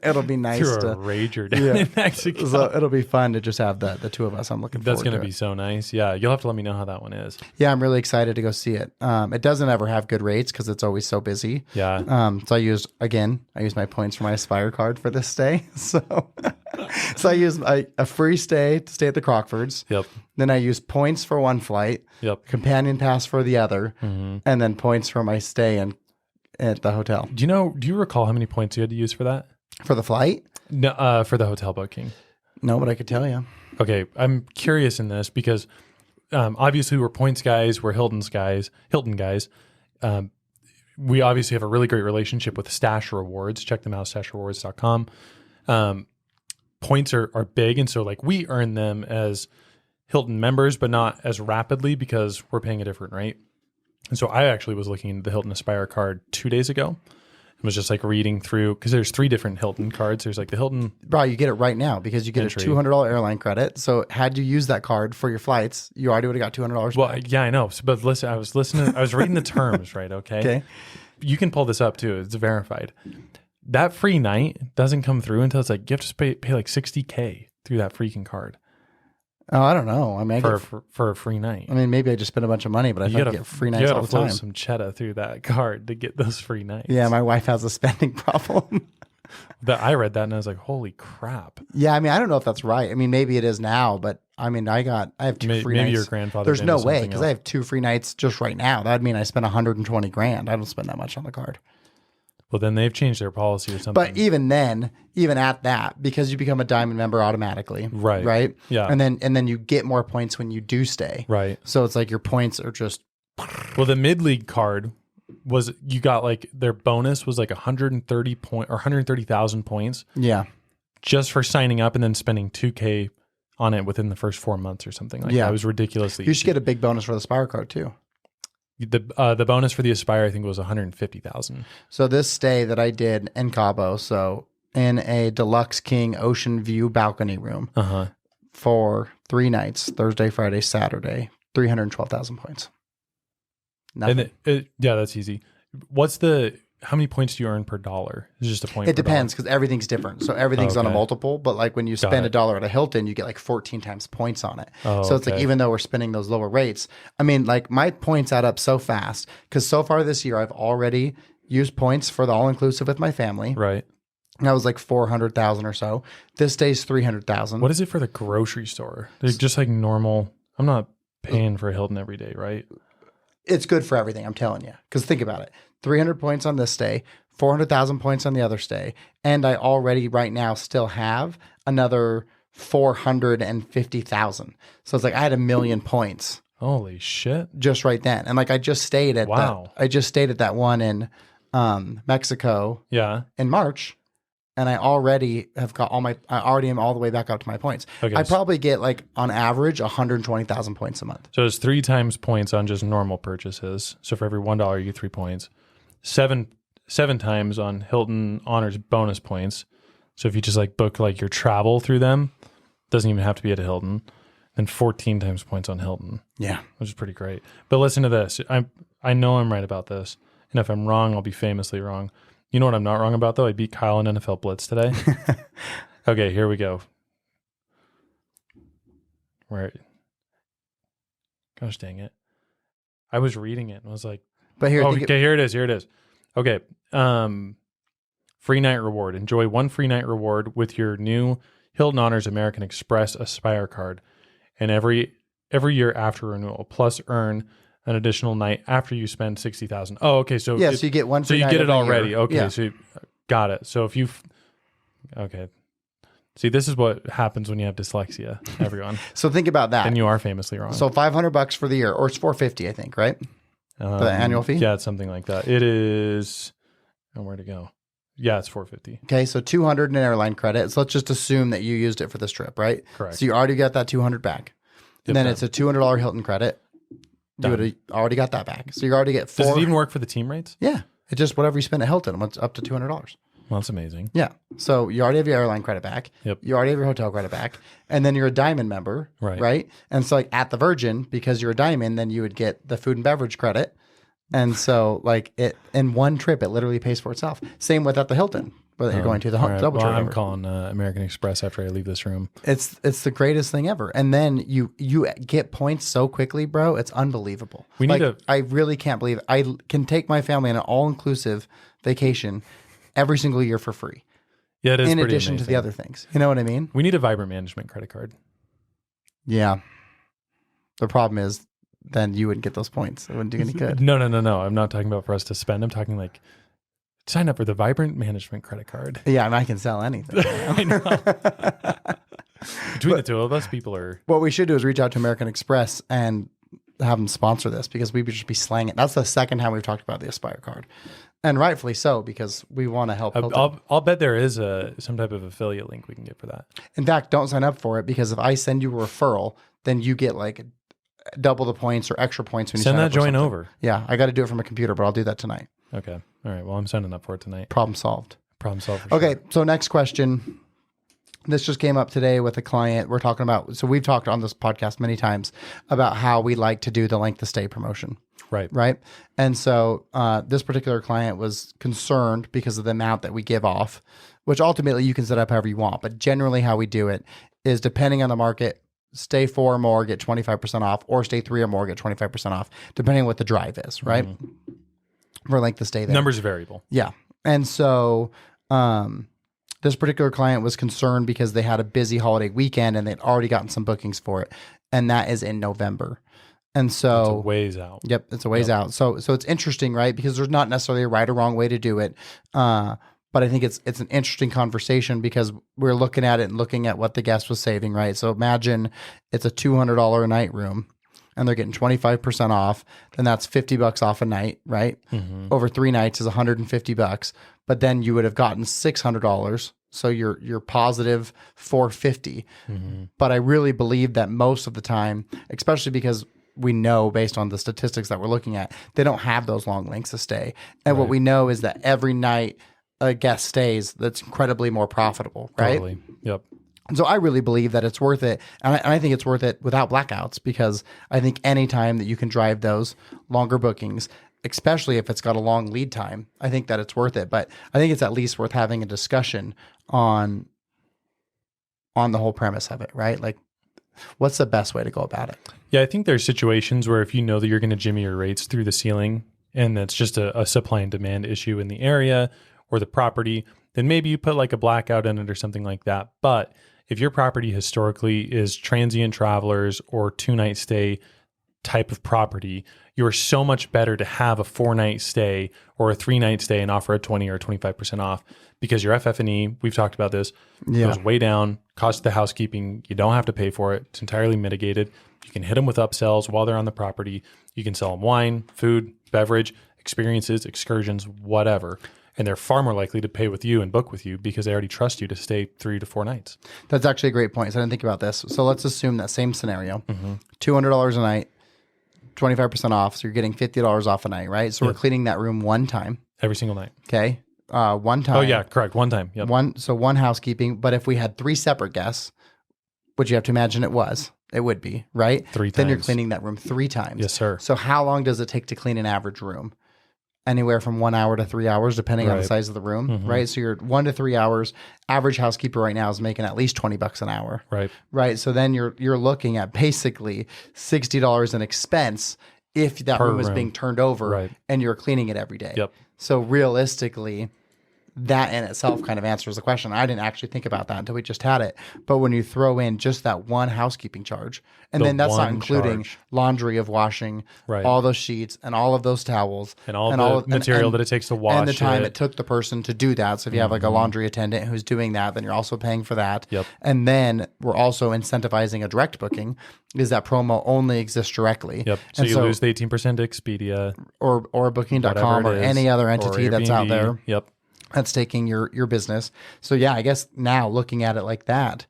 it'll be nice Threw a to rager down in Mexico. so it'll be fun to just have the two of us. I'm looking That's forward going to to it. be so nice. Yeah. You'll have to let me know how that one is. Yeah, I'm really excited to go see it. It doesn't ever have good rates because it's always so busy. Yeah. So I used my points for my Aspire card for this stay. So I used a free stay to stay at the Crockfords. Yep. Then I used points for one flight, Yep. companion pass for the other, and then points for my stay at the hotel. Do you recall how many points you had to use for that? For the flight? No, for the hotel booking. No, but I could tell you. Okay. I'm curious in this because obviously we're points guys. We're Hilton guys. We obviously have a really great relationship with Stash Rewards. Check them out, stashrewards.com. Points are big. And so like we earn them as Hilton members, but not as rapidly because we're paying a different rate. And so I actually was looking into the Hilton Aspire card 2 days ago. I was just like reading through, because there's 3 different Hilton cards. There's like the Hilton. Bro, you get it right now because you get Entry. a $200 airline credit. So had you used that card for your flights, you already would have got $200 Well, back. yeah, I know. But listen, I was reading the terms, right? Okay. Okay. You can pull this up too. It's verified. That free night doesn't come through until it's like you have to pay like $60K through that freaking card Oh, I don't know. I mean, for a free night. I mean, maybe I just spent a bunch of money, but I thought I get free nights all the flow time. some cheddar through that card to get those free nights. Yeah, my wife has a spending problem. I read that and I was like, holy crap. Yeah, I mean, I don't know if that's right. I mean, maybe it is now, but I mean, I have 2 free nights. Maybe your grandfather. There's no way because I have 2 free nights just right now. That'd mean I spent 120 grand. I don't spend that much on the card. Well, then they've changed their policy or something. But even then, even at that, because you become a diamond member automatically, Right. Right. Yeah. And then you get more points when you do stay. Right. So it's like your points are just. Well, the mid-league card was you got like their bonus was like 130 point or 130,000 points Yeah. just for signing up and then spending $2K on it within the first 4 months or something like Yeah. that. It was ridiculously. You should get a big bonus for the Aspire card too. The bonus for the Aspire I think was 150,000. So this stay that I did in Cabo, so in a Deluxe King ocean view balcony room Uh-huh. for 3 nights, Thursday, Friday, Saturday, 312,000 points. Nothing. And yeah, that's easy. How many points do you earn per dollar? It's just a point. It depends because everything's different. So everything's on a Okay. multiple, but like when you spend $1 at a Hilton, you get like 14 times points on it. Oh, so it's like, okay. even though we're spending those lower rates, I mean, like my points add up so fast because so far this year, I've already used points for the all-inclusive with my family. Right. That was like 400,000 or so. This day's 300,000. What is it for the grocery store? They're just like normal. I'm not paying for Hilton every day, right? It's good for everything, I'm telling you. Because think about it. 300 points on this day, 400,000 points on the other day. And I already right now still have another 450,000. So it's like I had 1 million points Holy shit. just right then. And like I just stayed at that one in Mexico Yeah. in March. And I already have got I already am all the way back up to my points. Okay, I probably get like on average 120,000 points a month. So it's 3 times points on just normal purchases. So for every $1, you get 3 points. Seven times on Hilton Honors bonus points. So if you just like book like your travel through them, doesn't even have to be at a Hilton. Then 14 times points on Hilton, Yeah. which is pretty great. But listen to this. I know I'm right about this. And if I'm wrong, I'll be famously wrong. You know what I'm not wrong about, though? I beat Kyle in NFL Blitz today. Okay, here we go. Where? Gosh dang it. I was reading it and was like, But here, here it is. Here it is. Okay. Free night reward. Enjoy one free night reward with your new Hilton Honors American Express Aspire card. And every year after renewal, plus earn an additional night after you spend 60,000. Oh, okay. So so you get one. so free you night get it every already. year. Okay. Yeah. So got it. So if okay. See, this is what happens when you have dyslexia, everyone. So think about that. And you are famously wrong. So $500 for the year, or it's $450, I think, right? The annual fee. Yeah, it's something like that. It is. Oh, where to go? Yeah, it's $450. Okay, so $200 in airline credit. So let's just assume that you used it for this trip, right? Correct. So you already got that $200 back. And then it's a $200 Hilton credit. You would have already got that back. So you already get Does it even work for the team rates? Yeah. It's just whatever you spend at Hilton. It's up to $200. Well, that's amazing. Yeah. So you already have your airline credit back. Yep. You already have your hotel credit back. And then you're a diamond member. Right. Right. And so like at the Virgin, because you're a diamond, then you would get the food and beverage credit. And so like it in one trip, it literally pays for itself. Same with at the Hilton, whether you're going to the All right, double well, trip I'm member. calling American Express after I leave this room. It's the greatest thing ever. And then you get points so quickly, bro. It's unbelievable. We need I really can't believe it. I can take my family on an all-inclusive vacation every single year for free. Yeah, it is. In pretty addition to amazing. the other things. You know what I mean? We need a Vibrant Management credit card. Yeah. The problem is then you wouldn't get those points. It wouldn't do any good. No. I'm not talking about for us to spend. I'm talking like sign up for the Vibrant Management credit card. Yeah, and I can sell anything. I know. Between the two of us, people are. What we should do is reach out to American Express and have them sponsor this because we would just be slaying it. That's the second time we've talked about the Aspire card. And rightfully so, because we want to help. I'll bet there is some type of affiliate link we can get for that. In fact, don't sign up for it because if I send you a referral, then you get like double the points or extra points when you Send sign that up for join something. over. Yeah, I got to do it from a computer, but I'll do that tonight. Okay. All right. Well, I'm signing up for it tonight. Problem solved. Problem solved. For Okay, Sure. so next question. This just came up today with a client. We're talking about, so we've talked on this podcast many times about how we like to do the length of stay promotion. Right. Right. And so this particular client was concerned because of the amount that we give off, which ultimately you can set up however you want. But generally how we do it is depending on the market, stay 4 or more, get 25% off, or stay 3 or more, get 25% off, depending on what the drive is, right? Mm-hmm. For length of stay there. Numbers are variable. Yeah. And so this particular client was concerned because they had a busy holiday weekend and they'd already gotten some bookings for it. And that is in November. And so It's a ways out. Yep, it's a ways out. So it's interesting, right? Because there's not necessarily a right or wrong way to do it. But I think it's an interesting conversation because we're looking at it and looking at what the guest was saving, right? So imagine it's a $200 a night room and they're getting 25% off, then that's $50 off a night, right? Mm-hmm. Over 3 nights is $150, but then you would have gotten $600. So you're positive $450. Mm-hmm. But I really believe that most of the time, especially because we know based on the statistics that we're looking at, they don't have those long lengths of stay. And what we know is that every night a guest stays, that's incredibly more profitable, right? Totally. Yep. So I really believe that it's worth it. And I think it's worth it without blackouts, because I think anytime that you can drive those longer bookings, especially if it's got a long lead time, I think that it's worth it. But I think it's at least worth having a discussion on the whole premise of it, right? Like, what's the best way to go about it? Yeah, I think there's situations where if you know that you're going to jimmy your rates through the ceiling and that's just a supply and demand issue in the area or the property, then maybe you put like a blackout in it or something like that. But if your property historically is transient travelers or 2-night stay type of property, you're so much better to have a 4-night stay or a 3-night stay and offer a 20 or 25% off, because your FF&E, we've talked about this, goes way down. Cost of the housekeeping, you don't have to pay for it. It's entirely mitigated. You can hit them with upsells while they're on the property. You can sell them wine, food, beverage, experiences, excursions, whatever. And they're far more likely to pay with you and book with you because they already trust you to stay 3 to 4 nights. That's actually a great point. So I didn't think about this. So let's assume that same scenario, $200 a night, 25% off. So you're getting $50 off a night, right? So we're cleaning that room one time. Every single night. Okay. One time. Oh, yeah, correct. One time. Yep. One housekeeping. But if we had 3 separate guests, which you have to imagine it would be, right? 3 times. Then you're cleaning that room 3 times. Yes, sir. So how long does it take to clean an average room? Anywhere from 1 hour to 3 hours, depending on the size of the room, right? So you're 1 to 3 hours. Average housekeeper right now is making at least $20 an hour, right? So then you're looking at basically $60 in expense if that room is being turned over and you're cleaning it every day. Yep. So realistically, that in itself kind of answers the question. I didn't actually think about that until we just had it. But when you throw in just that one housekeeping charge, and then that's not including laundry of washing, all those sheets and all of those towels and all the material that it takes to wash and the time it took the person to do that. So if you have like a laundry attendant who's doing that, then you're also paying for that. Yep. And then we're also incentivizing a direct booking, because that promo only exists directly. Yep. So you lose the 18% to Expedia or Booking.com or any other entity that's out there. Yep. That's taking your business. So yeah, I guess now looking at it like that,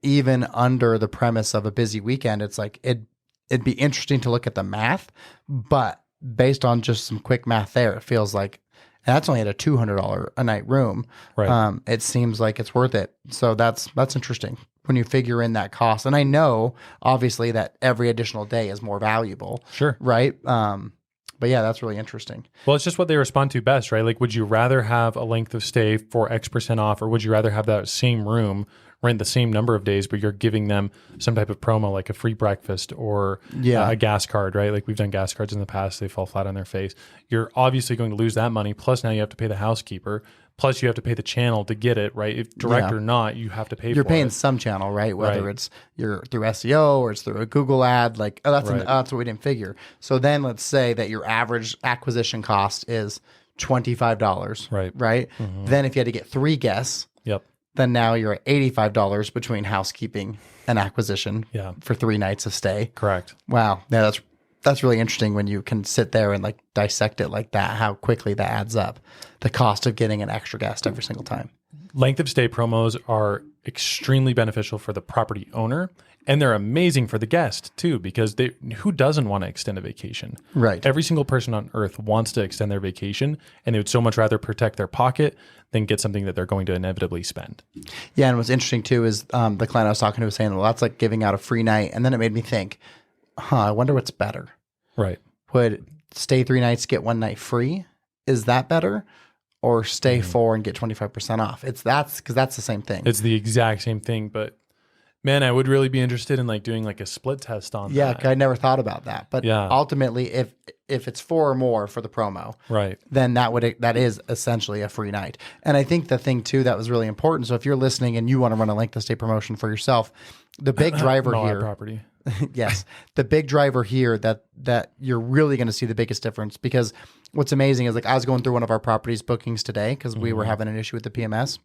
even under the premise of a busy weekend, it's like it'd be interesting to look at the math, but based on just some quick math there, it feels like, and that's only at a $200 a night room. Right. It seems like it's worth it. So that's interesting when you figure in that cost. And I know obviously that every additional day is more valuable. Sure. Right. But yeah, that's really interesting. Well, it's just what they respond to best, right? Like, would you rather have a length of stay for X% off, or would you rather have that same room rent the same number of days, but you're giving them some type of promo, like a free breakfast or a gas card, right? Like we've done gas cards in the past. They fall flat on their face. You're obviously going to lose that money. Plus now you have to pay the housekeeper. Plus you have to pay the channel to get it, right? If direct or not, you have to pay for it. You're paying some channel, right? Whether it's you're through SEO or it's through a Google ad, like, that's what we didn't figure. So then let's say that your average acquisition cost is $25, right? Mm-hmm. Then if you had to get 3 guests, then now you're at $85 between housekeeping and acquisition for 3 nights of stay. Correct. Wow. Yeah, that's really interesting when you can sit there and like dissect it like that, how quickly that adds up, the cost of getting an extra guest every single time. Length of stay promos are extremely beneficial for the property owner, and they're amazing for the guest too, because who doesn't want to extend a vacation? Right. Every single person on earth wants to extend their vacation, and they would so much rather protect their pocket than get something that they're going to inevitably spend. Yeah, and what's interesting too is the client I was talking to was saying, well, that's like giving out a free night. And then it made me think, I wonder what's better. Right. Would stay 3 nights, get 1 night free? Is that better? Or stay 4 and get 25% off? Because that's the same thing. It's the exact same thing, but man, I would really be interested in like doing like a split test on that. Yeah, I never thought about that. But ultimately, if it's 4 or more for the promo, then that is essentially a free night. And I think the thing too that was really important. So if you're listening and you want to run a length of stay promotion for yourself, the big driver here, property. Yes, the big driver here that you're really going to see the biggest difference, because what's amazing is like I was going through one of our properties bookings today because we were having an issue with the PMS.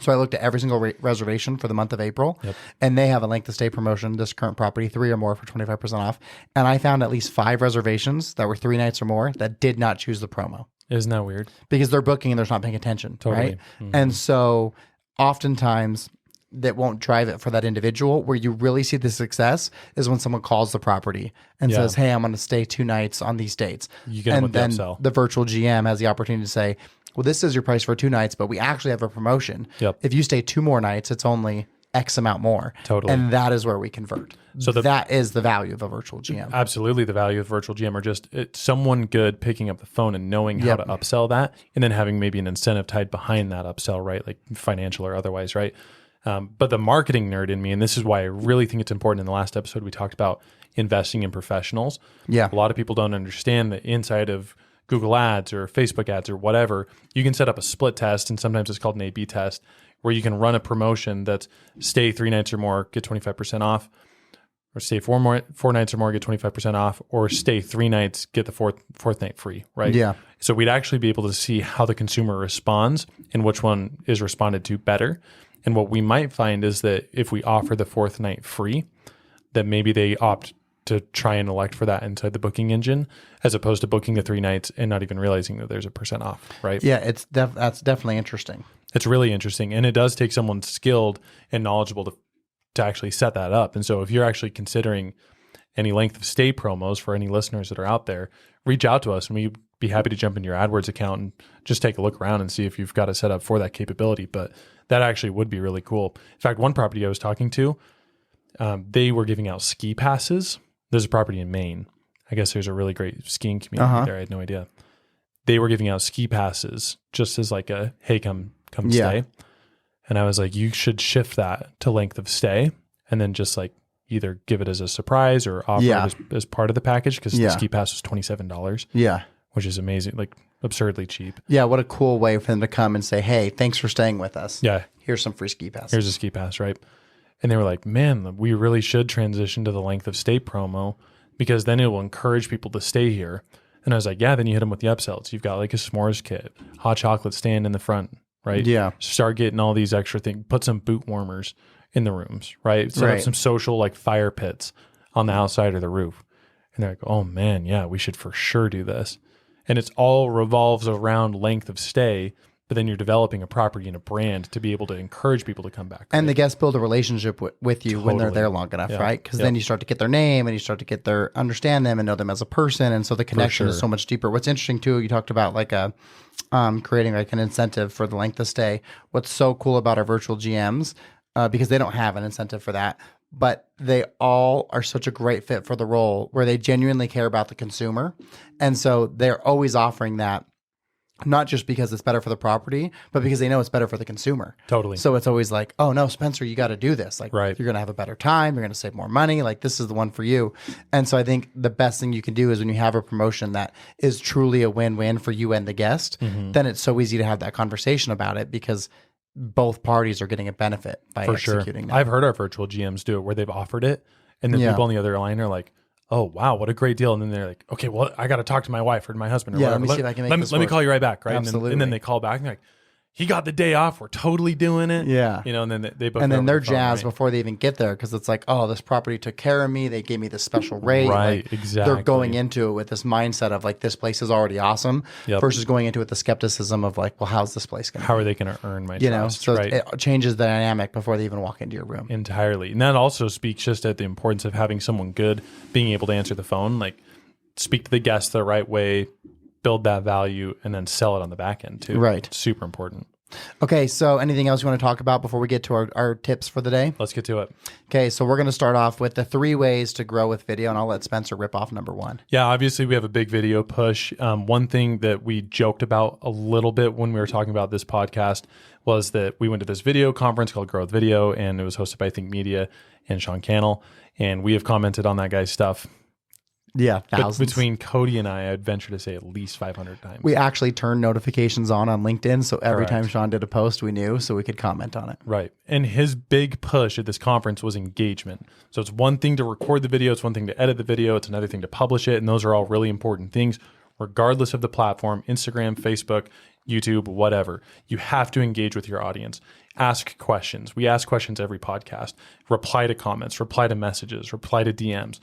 So I looked at every single reservation for the month of April, and they have a length of stay promotion, this current property, 3 or more for 25% off. And I found at least 5 reservations that were 3 nights or more that did not choose the promo. Isn't that weird? Because they're booking and they're not paying attention, right? Mm-hmm. And so oftentimes that won't drive it for that individual. Where you really see the success is when someone calls the property and says, hey, I'm going to stay 2 nights on these dates. You get them with then the upsell. The virtual GM has the opportunity to say, well, this is your price for 2 nights, but we actually have a promotion. Yep. If you stay 2 more nights, it's only X amount more. Totally. And that is where we convert. So that is the value of a virtual GM. Absolutely. The value of virtual GM, or just someone good picking up the phone and knowing how to upsell that, and then having maybe an incentive tied behind that upsell, right? Like financial or otherwise, right? But the marketing nerd in me, and this is why I really think it's important. In the last episode, we talked about investing in professionals. Yeah. A lot of people don't understand that inside of Google ads or Facebook ads or whatever, you can set up a split test, and sometimes it's called an A/B test, where you can run a promotion that's stay 3 nights or more, get 25% off, or stay 4 nights or more, get 25% off, or stay 3 nights, get the fourth night free, right? Yeah. So we'd actually be able to see how the consumer responds and which one is responded to better. And what we might find is that if we offer the 4th night free, that maybe they opt to try and elect for that inside the booking engine, as opposed to booking the 3 nights and not even realizing that there's a % off, right? Yeah, that's definitely interesting. It's really interesting. And it does take someone skilled and knowledgeable to actually set that up. And so if you're actually considering any length of stay promos for any listeners that are out there, reach out to us and we'd be happy to jump into your AdWords account and just take a look around and see if you've got it set up for that capability. But that actually would be really cool. In fact, one property I was talking to, they were giving out ski passes. There's a property in Maine. I guess there's a really great skiing community there. I had no idea. They were giving out ski passes just as like a, hey, come stay. And I was like, you should shift that to length of stay and then just like either give it as a surprise or offer it as part of the package, because the ski pass was $27. Yeah. Which is amazing, like absurdly cheap. Yeah, what a cool way for them to come and say, hey, thanks for staying with us. Yeah. Here's some free ski passes. Here's a ski pass, right? And they were like, man, we really should transition to the length of stay promo, because then it will encourage people to stay here. And I was like, yeah, then you hit them with the upsells. You've got like a s'mores kit, hot chocolate stand in the front, right? Yeah. Start getting all these extra things. Put some boot warmers in the rooms, right? Set up some social like fire pits on the outside of the roof. And they're like, oh man, yeah, we should for sure do this. And it's all revolves around length of stay, but then you're developing a property and a brand to be able to encourage people to come back. Right? And the guests build a relationship with you when they're there long enough, right? Because then you start to get their name and you start to understand them and know them as a person. And so the connection is so much deeper. What's interesting too, you talked about like creating like an incentive for the length of stay. What's so cool about our virtual GMs, because they don't have an incentive for that, but they all are such a great fit for the role where they genuinely care about the consumer. And so they're always offering that, not just because it's better for the property, but because they know it's better for the consumer. Totally. So it's always like, oh no, Spencer, you got to do this. Like you're going to have a better time. You're going to save more money. Like this is the one for you. And so I think the best thing you can do is when you have a promotion that is truly a win-win for you and the guest, then it's so easy to have that conversation about it because both parties are getting a benefit by executing that. I've heard our virtual GMs do it where they've offered it, and then people on the other line are like, oh, wow, what a great deal. And then they're like, okay, well, I got to talk to my wife or my husband or whatever. Let me see if I can make this let me work. call you right back, right? Absolutely. And then they call back and they're like, he got the day off. We're totally doing it. Yeah. You know, and then they book and it then over they're the phone, jazzed right? before they even get there because it's like, oh, this property took care of me. They gave me this special rate. Right, like, exactly. They're going into it with this mindset of like, this place is already awesome versus going into it with the skepticism of like, well, how's this place going to How are they going to earn my trust? So right? it changes the dynamic before they even walk into your room. Entirely. And that also speaks just at the importance of having someone good being able to answer the phone, like speak to the guest the right way, build that value, and then sell it on the back end too. Right. It's super important. Okay, so anything else you want to talk about before we get to our tips for the day? Let's get to it. Okay, so we're going to start off with the 3 ways to grow with video, and I'll let Spencer rip off number 1. Yeah, obviously we have a big video push. One thing that we joked about a little bit when we were talking about this podcast was that we went to this video conference called Grow with Video, and it was hosted by Think Media and Sean Cannell, and we have commented on that guy's stuff. Yeah, thousands. Between Cody and I'd venture to say at least 500 times. We actually turned notifications on LinkedIn, so every time Sean did a post, we knew, so we could comment on it. Right. And his big push at this conference was engagement. So it's one thing to record the video, it's one thing to edit the video, it's another thing to publish it, and those are all really important things, regardless of the platform, Instagram, Facebook, YouTube, whatever. You have to engage with your audience. Ask questions. We ask questions every podcast. Reply to comments, reply to messages, reply to DMs.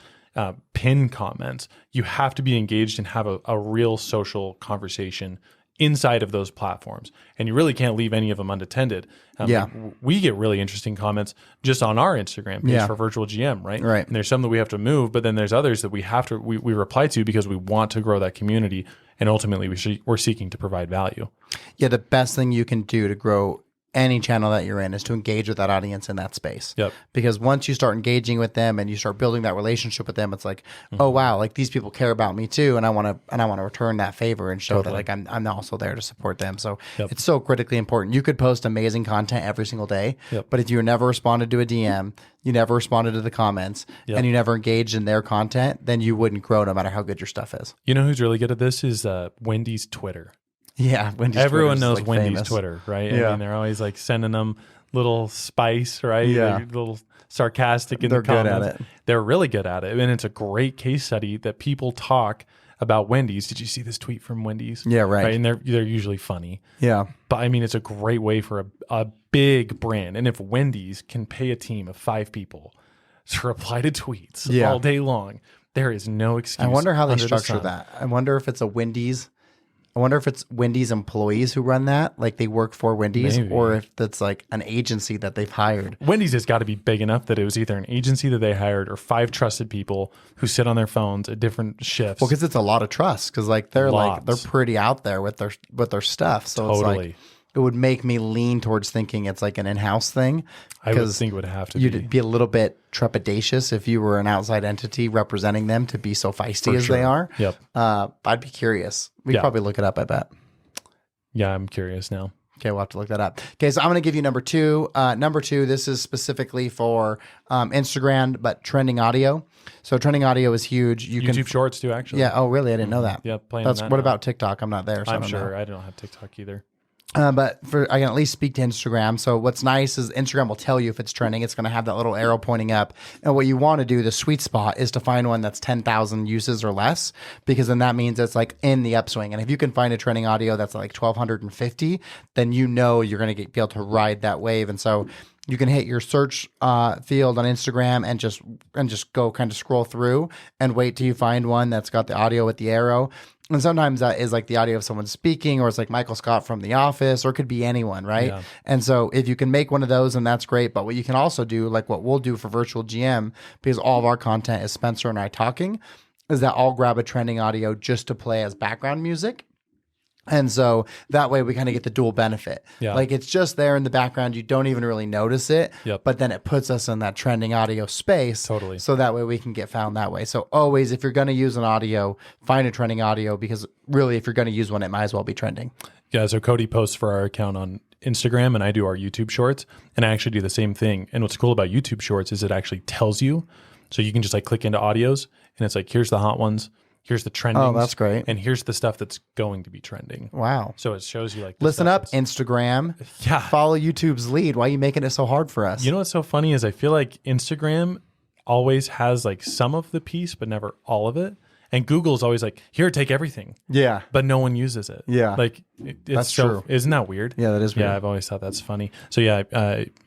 Pin comments. You have to be engaged and have a real social conversation inside of those platforms. And you really can't leave any of them unattended. We get really interesting comments just on our Instagram page for Virtual GM, right? Right. And there's some that we have to move, but then there's others that we reply to because we want to grow that community. And ultimately we're seeking to provide value. Yeah, the best thing you can do to grow any channel that you're in is to engage with that audience in that space. Yep. Because once you start engaging with them and you start building that relationship with them, it's like, oh wow, like these people care about me too, and I want to return that favor and show that like I'm also there to support them. So it's so critically important. You could post amazing content every single day, but if you never responded to a DM, you never responded to the comments, and you never engaged in their content, then you wouldn't grow no matter how good your stuff is. You know who's really good at this is Wendy's Twitter. Yeah, everyone knows like Wendy's famous. Twitter, right? Yeah. I mean, they're always like sending them little spice, right? Yeah. They're a little sarcastic in They're the comments. good at it. They're really good at it. And it's a great case study that people talk about Wendy's. Did you see this tweet from Wendy's? Yeah, right. And they're usually funny. Yeah. But I mean, it's a great way for a big brand. And if Wendy's can pay a team of 5 people to reply to tweets all day long, there is no excuse. I wonder how they under the structure sun. that. I wonder if it's Wendy's employees who run that, like they work for Wendy's, Maybe. or if that's like an agency that they've hired. Wendy's has got to be big enough that it was either an agency that they hired or 5 trusted people who sit on their phones at different shifts. Well, because it's a lot of trust. Because like they're Lots. pretty out there with their stuff. So it's Totally. like it would make me lean towards thinking it's like an in-house thing. I would think it would have to You'd be. be a little bit trepidatious if you were an outside entity representing them to be so feisty as sure. they are. Yep. I'd be curious. We'd Yeah. probably look it up, I bet. Yeah, I'm curious now. Okay, we'll have to look that up. Okay, so I'm going to give you number 2. Number 2, this is specifically for Instagram, but trending audio. So trending audio is huge. You YouTube can, Shorts too, actually. yeah. Oh, really? I didn't know that. Yeah, playing That's on that what now. about TikTok? I'm not there, so I I'm don't sure. know. I don't have TikTok either. But I can at least speak to Instagram. So what's nice is Instagram will tell you if it's trending. It's going to have that little arrow pointing up. And what you want to do, the sweet spot, is to find one that's 10,000 uses or less, because then that means it's like in the upswing. And if you can find a trending audio that's like 1,250, then you know you're going to be able to ride that wave. And so you can hit your search field on Instagram and just go kind of scroll through and wait till you find one that's got the audio with the arrow. And sometimes that is like the audio of someone speaking, or it's like Michael Scott from The Office, or it could be anyone, right? Yeah. And so if you can make one of those, then that's great. But what you can also do, like what we'll do for Virtual GM, because all of our content is Spencer and I talking, is that I'll grab a trending audio just to play as background music. And so that way we kind of get the dual benefit. Yeah. Like it's just there in the background. You don't even really notice it. Yep. But then it puts us in that trending audio space. Totally. So that way we can get found that way. So always, if you're going to use an audio, find a trending audio, because really, if you're going to use one, it might as well be trending. Yeah, so Cody posts for our account on Instagram, and I do our YouTube Shorts, and I actually do the same thing. And what's cool about YouTube Shorts is it actually tells you. So you can just like click into audios, and it's like, here's the hot ones. Here's the trending. Oh, that's great. And here's the stuff that's going to be trending. Wow. So it shows you like the Listen stuff up, that's- Instagram. Yeah. Follow YouTube's lead. Why are you making it so hard for us? You know what's so funny is I feel like Instagram always has like some of the piece, but never all of it. And Google's always like, here, take everything. Yeah. But no one uses it. Yeah. Like it's That's so, true. Isn't that weird? Yeah, that is weird. Yeah, I've always thought that's funny. So yeah,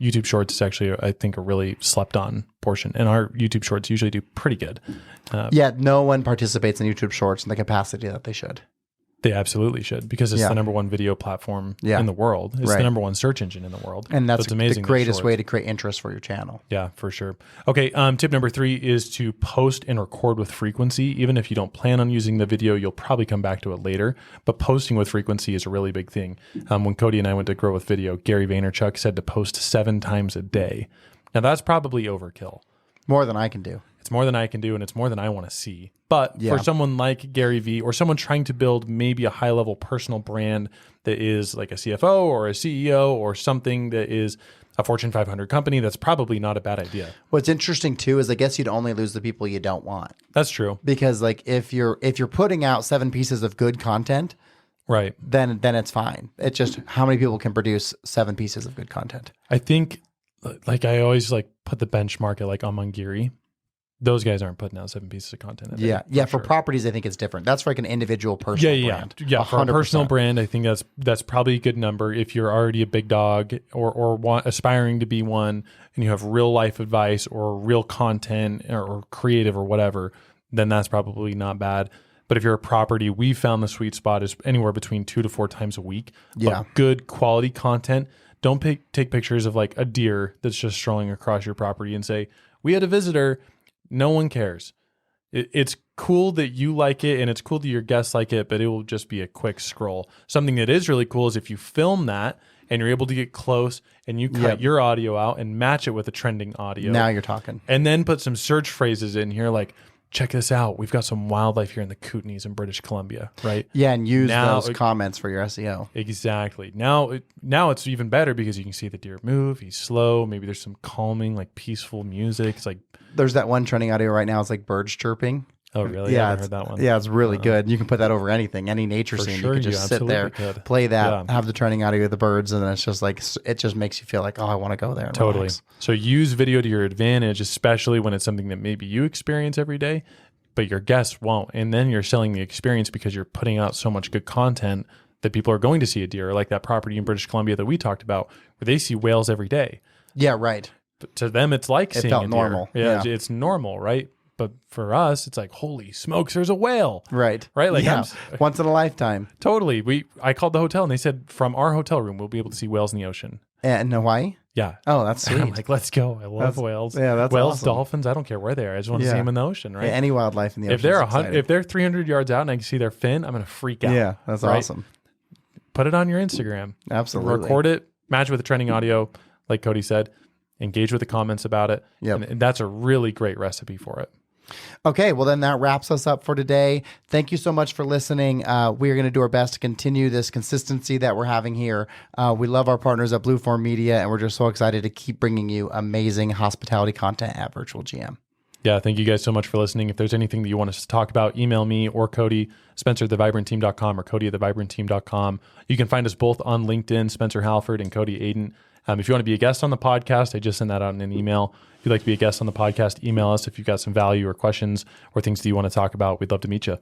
YouTube Shorts is actually, I think, a really slept on portion. And our YouTube Shorts usually do pretty good. Yeah, no one participates in YouTube Shorts in the capacity that they should. They absolutely should, because it's Yeah. the number one video platform Yeah. in the world. It's Right. the number one search engine in the world. And that's So it's amazing the that greatest Shorts- way to create interest for your channel. Yeah, for sure. Okay, tip number 3 is to post and record with frequency. Even if you don't plan on using the video, you'll probably come back to it later. But posting with frequency is a really big thing. When Cody and I went to Grow with Video, Gary Vaynerchuk said to post 7 times a day. Now that's probably overkill. More than I can do. It's more than I can do, and it's more than I want to see. But Yeah. for someone like Gary Vee, or someone trying to build maybe a high-level personal brand that is like a CFO or a CEO or something that is a Fortune 500 company, that's probably not a bad idea. What's interesting too is I guess you'd only lose the people you don't want, That's true. because like if you're putting out 7 pieces of good content, Right. then it's fine. It's just how many people can produce 7 pieces of good content. I think, like, I always like put the benchmark at like Amangiri. Those guys aren't putting out 7 pieces of content a day, Yeah. For sure. properties, I think it's different. That's for like an individual personal brand. Yeah, for a 100%. personal brand, I think that's probably a good number. If you're already a big dog or aspiring to be one, and you have real life advice or real content or creative or whatever, then that's probably not bad. But if you're a property, we found the sweet spot is anywhere between 2 to 4 times a week. Yeah. But good quality content. Don't take pictures of like a deer that's just strolling across your property and say, we had a visitor. No one cares. It's cool that you like it, and it's cool that your guests like it, but it will just be a quick scroll. Something that is really cool is if you film that and you're able to get close and you cut your audio out and match it with a trending audio. Now you're talking. And then put some search phrases in here like, check this out. We've got some wildlife here in the Kootenays in British Columbia, right? Yeah, and use those comments for your SEO. Exactly. Now it's even better because you can see the deer move. He's slow. Maybe there's some calming, like peaceful music. It's like there's that one trending audio right now. It's like birds chirping. Oh, really? Yeah, I haven't heard that one. Yeah, it's really good. You can put that over anything, any nature scene. Sure, you can just sit there, play that, have the trending audio of the birds, and then it's just like it just makes you feel like, oh, I want to go there. And totally. Relax. So use video to your advantage, especially when it's something that maybe you experience every day, but your guests won't. And then you're selling the experience because you're putting out so much good content that people are going to see a deer, like that property in British Columbia that we talked about, where they see whales every day. Yeah, right. But to them, it's like seeing felt a deer. normal. Yeah, it's normal, right? But for us, it's like, holy smokes, there's a whale. Right. Right? Like once in a lifetime. Totally. I called the hotel and they said from our hotel room, we'll be able to see whales in the ocean. In Hawaii? Yeah. Oh, that's sweet. I'm like, let's go. I love whales. Yeah, that's whales, awesome. dolphins. I don't care where they are. I just want to see them in the ocean, right? Yeah, any wildlife in the ocean. If they're 300 yards out and I can see their fin, I'm going to freak out. Yeah, that's awesome. Put it on your Instagram. Absolutely. Record it, match with the trending audio, like Cody said, engage with the comments about it. Yep. And that's a really great recipe for it. Okay, well then that wraps us up for today. Thank you so much for listening. We are going to do our best to continue this consistency that we're having here. We love our partners at Blueform Media, and we're just so excited to keep bringing you amazing hospitality content at Virtual GM. Yeah, thank you guys so much for listening. If there's anything that you want us to talk about, email me or Cody, Spencer@thevibrantteam.com or Cody@thevibrantteam.com. You can find us both on LinkedIn, Spencer Halford and Cody Adent. If you want to be a guest on the podcast, I just sent that out in an email. If you'd like to be a guest on the podcast, email us if you've got some value or questions or things that you want to talk about. We'd love to meet you.